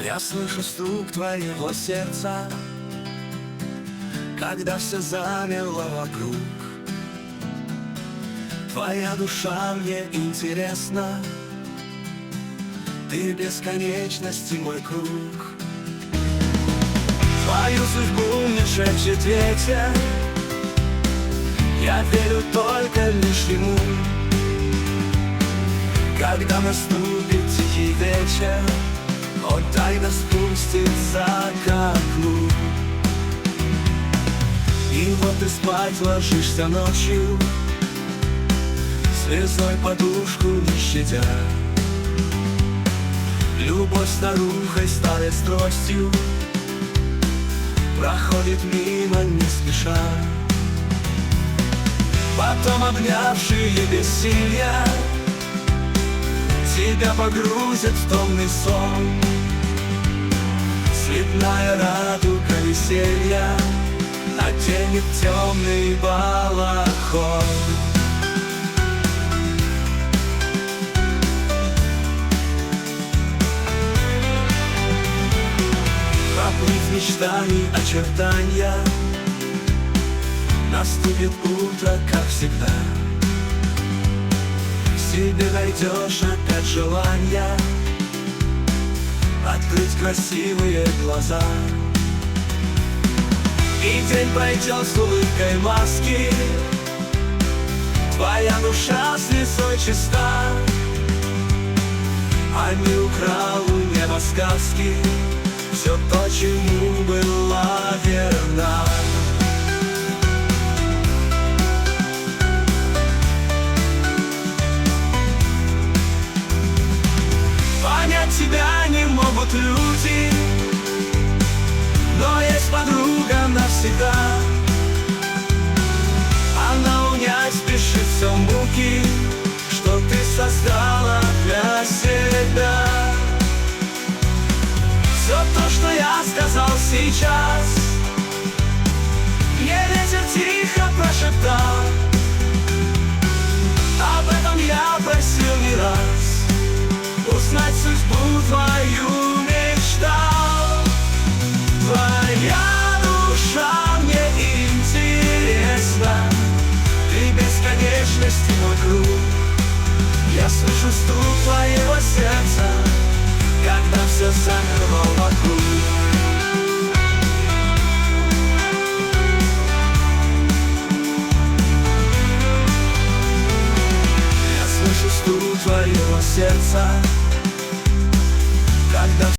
Я слышу стук твоего сердца, когда все замерло вокруг. Твоя душа мне интересна, ты бесконечности мой круг. Твою судьбу мне шепчет ветер, я верю только лишь ему. Когда наступит тихий вечер, он тайно спустится к окну. И вот ты спать ложишься ночью, слезой подушку не щадя. Любовь старухой старой с тростью проходит мимо не спеша. Потом обнявшие бессилья тебя погрузят в томный сон. Цветная радуга веселья наденет темный балахон. Проплыв мечтаний очертания, наступит утро, как всегда. В себе найдешь опять желание открыть красивые глаза. И день пройдет с улыбкой маски, твоя душа с лесой чиста. А не украл у неба сказки все то, чему была верна. Понять тебя не могут люди, но есть подруга навсегда. Она унять спешит все муки, что ты создала для себя. Все то, что я сказал сейчас, мне ветер тихо прошептал. Об этом я просил не раз, узнать судьбу твою мечтал. Твоя душа мне интересна, ты бесконечности мой круг. Я слышу стук твоего сердца, когда все замерло вокруг. Я слышу стук твоего сердца,